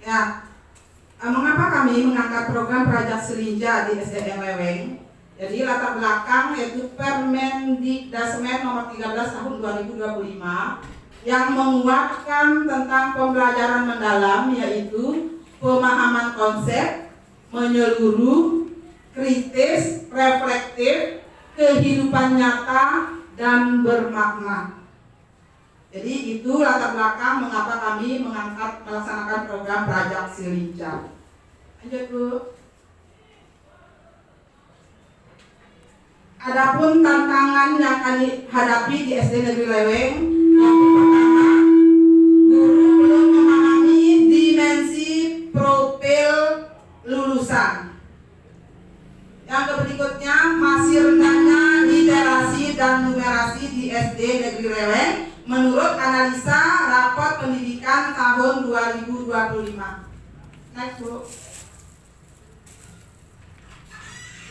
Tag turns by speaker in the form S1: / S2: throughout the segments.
S1: Ya, mengapa kami mengangkat program Praja Selinja di SDN Leweng? Jadi latar belakang yaitu Permendikdasmen nomor 13 tahun 2025 yang menguatkan tentang pembelajaran mendalam, yaitu pemahaman konsep menyeluruh, kritis, reflektif, kehidupan nyata, dan bermakna. Jadi itu latar belakang mengapa kami melaksanakan program Praja Selinja. Lanjut Bu. Adapun tantangan yang kami hadapi di SD Negeri Leweng, yang pertama, guru belum memahami dimensi profil lulusan. Yang berikutnya, masih rendahnya literasi dan numerasi di SD Negeri Leweng menurut analisa raport pendidikan tahun 2025. Next Bu.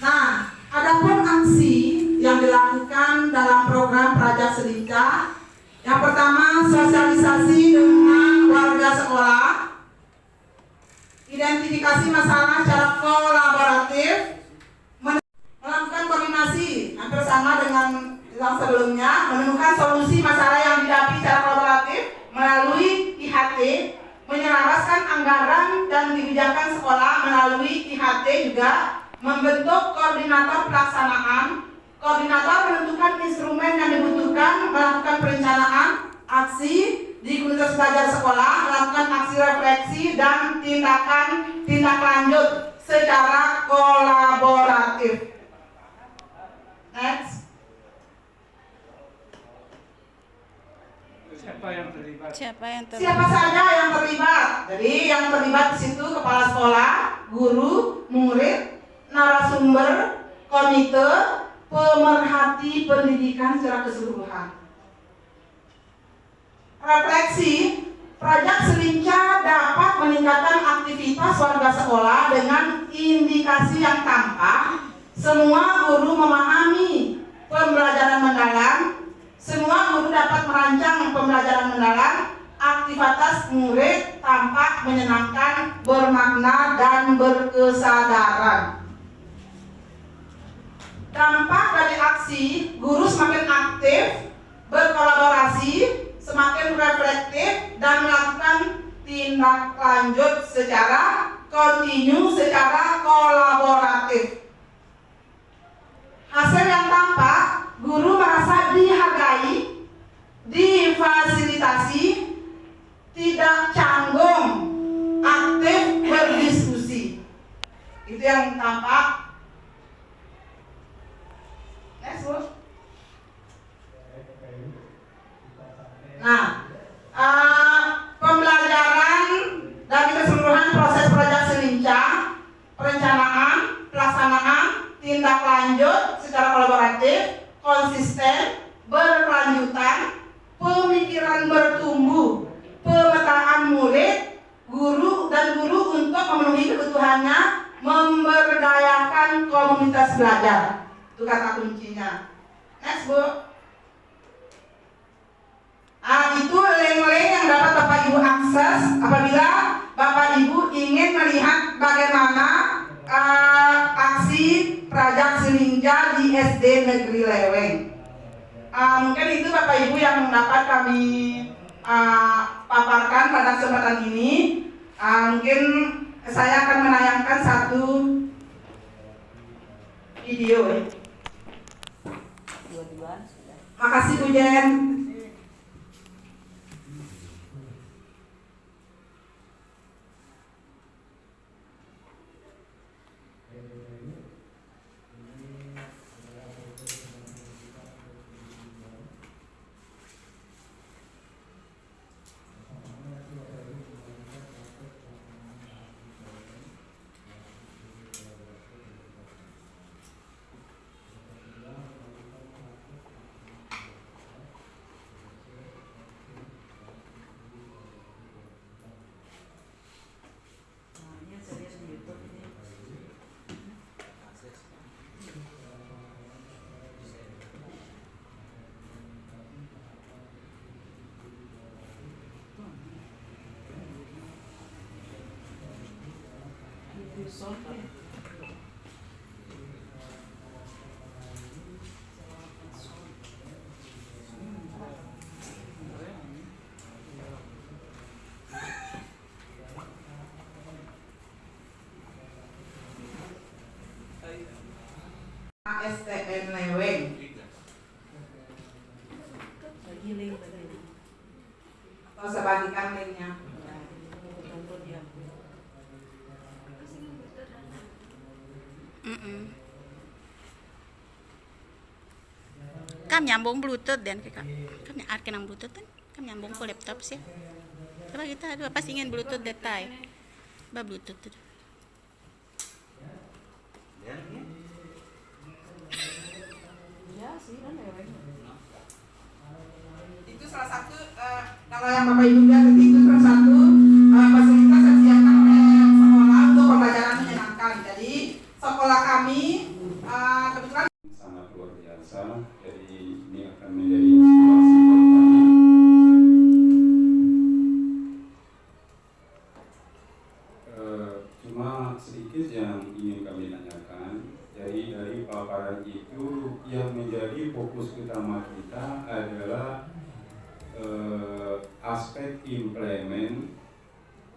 S1: Nah, adapun aksi yang dilakukan dalam program Praja Selinja, yang pertama sosialisasi dengan warga sekolah, identifikasi masalah secara kolaboratif, melakukan koordinasi hampir sama dengan yang sebelumnya, menemukan solusi masalah yang dihadapi secara kolaboratif melalui IHT, menyelaraskan anggaran dan kebijakan sekolah melalui IHT juga, membentuk koordinator pelaksanaan. Koordinator menentukan instrumen yang dibutuhkan, melakukan perencanaan aksi di komunitas belajar sekolah, melakukan aksi refleksi dan tindak lanjut secara kolaboratif. Next. Siapa saja yang terlibat? Jadi yang terlibat di situ kepala sekolah, guru, murid, narasumber, komite, pemerhati pendidikan secara keseluruhan. Refleksi, Praja Selinja dapat meningkatkan aktivitas warga sekolah dengan indikasi yang tampak. Semua guru memahami pembelajaran mendalam. Semua guru dapat merancang pembelajaran mendalam. Aktivitas murid tampak menyenangkan, bermakna, dan berkesadaran. Dampak dari aksi, guru semakin aktif, berkolaborasi, semakin reflektif, dan melakukan tindak lanjut secara kontinu, secara kolaboratif. Hasil yang tampak, guru merasa dihargai, difasilitasi, tidak canggung, aktif berdiskusi. Itu yang tampak. Nah, pembelajaran dari keseluruhan proses Praja Selinja, perencanaan, pelaksanaan, tindak lanjut secara kolaboratif, konsisten, berkelanjutan, pemikiran bertumbuh, pemetaan murid, guru untuk memenuhi kebutuhannya, memberdayakan komunitas belajar. Itu kata kuncinya. Next Bu. Itu link-link yang dapat Bapak Ibu akses apabila Bapak Ibu ingin melihat bagaimana aksi Praja Selinja di SD Negeri Leweng. Mungkin itu Bapak Ibu yang dapat kami paparkan pada kesempatan ini. Mungkin saya akan menayangkan satu video. Makasih Bu Jen. STN Leweng. Atau saya bagikan linknya.
S2: Kam nyambung Bluetooth dan kam kenang Bluetooth kan? Kam nyambung ke laptop sih. Coba kita aduh pas ingin Bluetooth detail. Ba Bluetooth tuh.
S1: Itu salah satu kalau yang Bapak Ibu lihat itu salah satu fasilitas yang disediakan oleh sekolah untuk pembelajaran menyenangkan. Jadi sekolah kami kebetulan
S3: sangat luar biasa. Jadi ini akan menjadi inspirasi buat kami. Cuma sedikit yang ingin kami tanyakan. Jadi dari paparan itu yang menjadi fokus utama kita adalah aspek implement,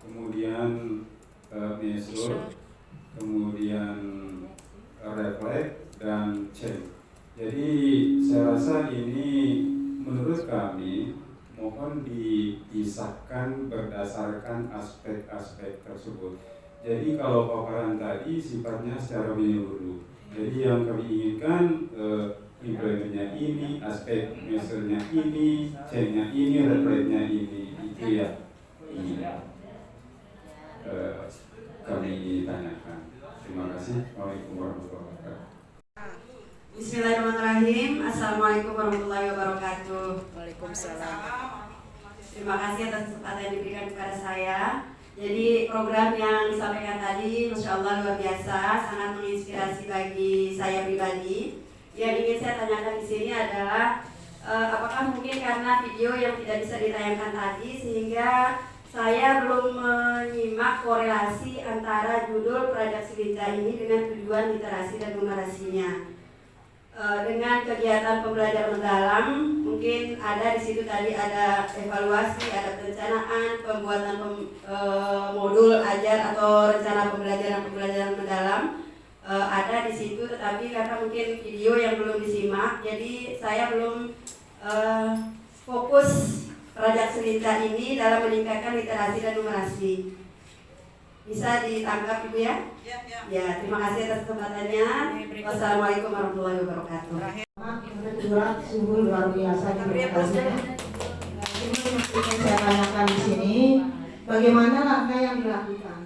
S3: kemudian measure, kemudian reflect dan change. Jadi saya rasa ini menurut kami mohon dipisahkan berdasarkan aspek-aspek tersebut. Jadi kalau paparan tadi sifatnya secara menyeluruh. Jadi yang kami inginkan implementnya ini, aspek measure-nya ini, change-nya ini, reflect-nya ini. Itu ya ini kami tanyakan. Terima kasih. Waalaikumsalam warahmatullahi wabarakatuh.
S4: Bismillahirrahmanirrahim. Assalamualaikum warahmatullahi wabarakatuh.
S2: Waalaikumsalam.
S4: Terima kasih atas kesempatan yang diberikan kepada saya. Jadi program yang disampaikan tadi, Masya Allah luar biasa, sangat menginspirasi bagi saya pribadi. Yang ingin saya tanyakan di sini adalah apakah mungkin karena video yang tidak bisa ditayangkan tadi sehingga saya belum menyimak korelasi antara judul Project Selinta ini dengan tujuan literasi dan numerasinya. Dengan kegiatan pembelajaran mendalam, mungkin ada di situ tadi ada evaluasi, ada perencanaan, pembuatan modul ajar atau rencana pembelajaran mendalam ada di situ, tetapi karena mungkin video yang belum disimak, jadi saya belum fokus Project Selinta ini dalam meningkatkan literasi dan numerasi. Bisa ditangkap Ibu ya? Ya, terima kasih atas kesempatannya. Wassalamualaikum warahmatullahi wabarakatuh.
S5: Surat sungguh luar biasa diberkatinya. Ini saya tanyakan di sini, bagaimana langkah yang dilakukan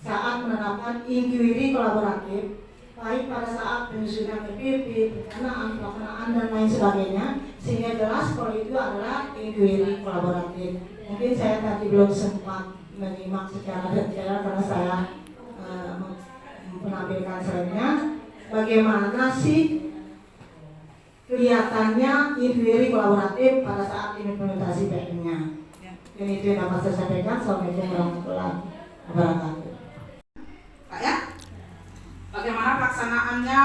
S5: saat menerapkan inquiry kolaboratif, baik pada saat penyusunan PPP, perencanaan, pelaksanaan dan lain sebagainya, sehingga jelas kalau itu adalah inquiry kolaboratif. Mungkin saya tadi belum sempat menyimak secara detail karena saya menampilkan slide-nya. Bagaimana sih kelihatannya inquiry kolaboratif pada saat implementasi PM-nya? Dan itu yang dapat saya sampaikan. Assalamualaikum warahmatullahi wabarakatuh.
S1: Pak ya, bagaimana pelaksanaannya?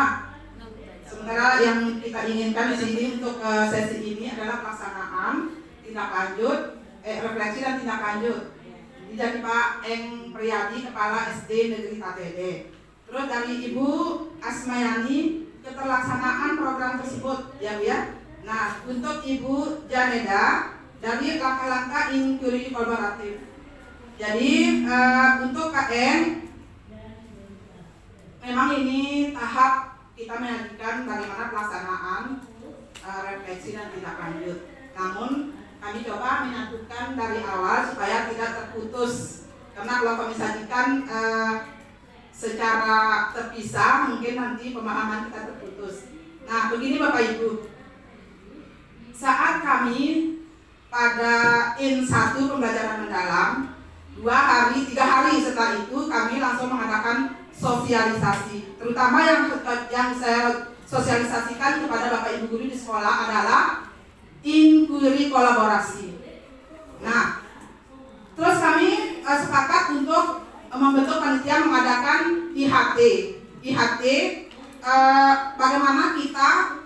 S1: Sementara yang kita inginkan di sini untuk sesi ini adalah pelaksanaan, tindak lanjut, refleksi dan tindak lanjut. Dari Pak Eng Priyadi, Kepala SD Negeri Tatede. Terus dari Ibu Asmayani, keterlaksanaan program tersebut, ya Bu ya. Nah, untuk Ibu Janeda, dari langkah-langkah inquiry kolaboratif. Jadi untuk KN, memang ini tahap kita menyajikan bagaimana pelaksanaan refleksi dan tindak lanjut. Namun kami coba menyatukan dari awal supaya tidak terputus, karena kalau kami sajikan secara terpisah mungkin nanti pemahaman kita terputus. Nah begini Bapak Ibu, saat kami pada IN1 pembelajaran mendalam 2 hari, 3 hari setelah itu kami langsung mengadakan sosialisasi, terutama yang saya sosialisasikan kepada Bapak Ibu guru di sekolah adalah inquiry kolaborasi. Nah, terus kami sepakat untuk membentuk panitia mengadakan IHT. IHT bagaimana kita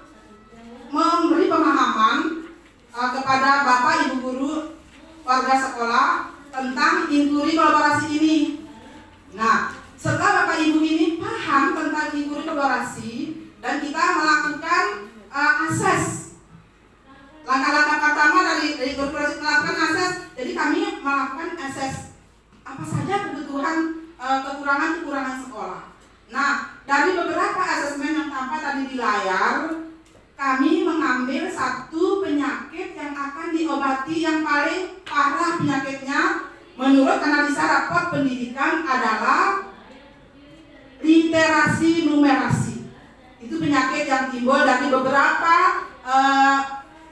S1: memberi pemahaman kepada Bapak Ibu guru warga sekolah tentang inkuri kolaborasi ini. Nah, setelah Bapak Ibu ini paham tentang inkuri kolaborasi dan kita melakukan akses, langkah-langkah pertama dari korporasi melakukan akses. Jadi kami melakukan akses apa saja kebutuhan kekurangan sekolah. Nah, dari beberapa asesmen yang tampak tadi di layar, kami mengambil satu penyakit yang akan diobati yang paling parah penyakitnya menurut analisa raport pendidikan adalah literasi numerasi. Itu penyakit yang timbul dari beberapa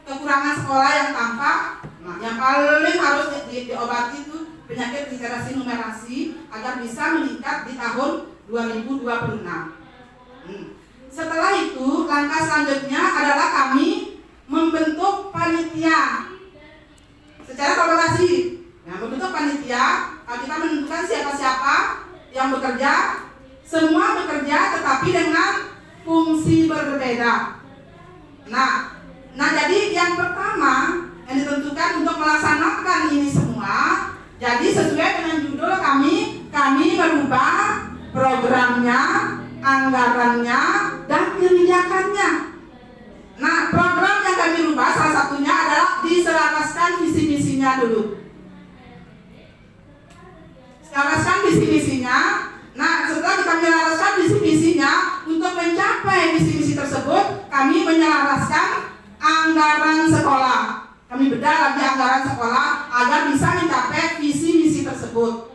S1: kekurangan sekolah yang tampak. Nah, yang paling harus diobati itu penyakit literasi numerasi agar bisa meningkat di tahun 2026. Setelah itu, langkah selanjutnya adalah kami membentuk panitia secara kolaborasi. Nah, membentuk panitia, kita menentukan siapa-siapa yang bekerja, semua bekerja tetapi dengan fungsi berbeda. Nah, jadi yang pertama yang ditentukan untuk melaksanakan ini semua, jadi sesuai dengan judul kami merubah programnya, anggarannya, dan kebijakannya. Nah, program yang kami rubah salah satunya adalah diselaraskan visi-misinya dulu. Selaraskan visi-misinya. Nah, setelah kita menyelaraskan visi-misinya, untuk mencapai visi-misi tersebut, kami menyelaraskan anggaran sekolah. Kami bedah lagi anggaran sekolah agar bisa mencapai visi-misi tersebut.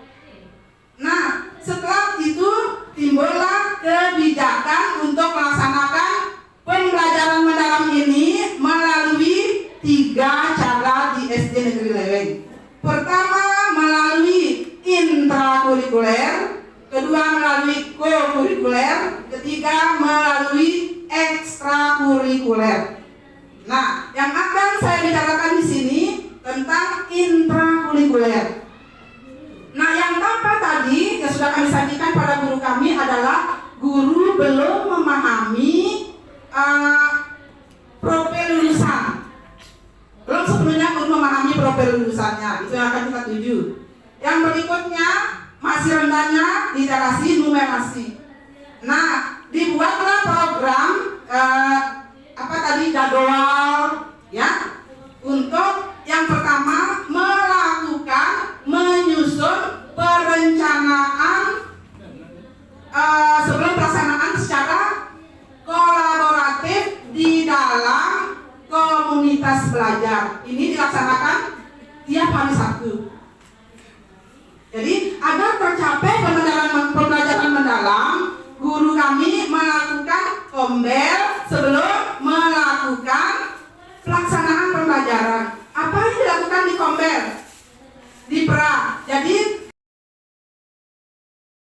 S1: Nah, setelah itu timbullah kebijakan untuk melaksanakan pembelajaran mendalam ini melalui 3 cara di SD Negeri Leweng. Pertama, melalui intrakurikuler, kedua melalui kokurikuler, ketiga melalui ekstrakurikuler. Nah, yang akan saya bicarakan di sini tentang intrakurikuler. Nah, yang tampak tadi yang sudah kami sajikan pada guru kami adalah guru belum memahami profil lulusan. Belum sepenuhnya guru memahami profil lulusannya. Itu yang akan kita tuju. Yang berikutnya masih rendahnya literasi numerasi. Nah, dibuatlah program jadwal ya untuk yang pertama melakukan menyusun perencanaan sebelum pelaksanaan secara kolaboratif di dalam komunitas belajar. Ini dilaksanakan tiap hari Sabtu. Jadi agar tercapai pembelajaran mendalam, guru kami melakukan kombel sebelum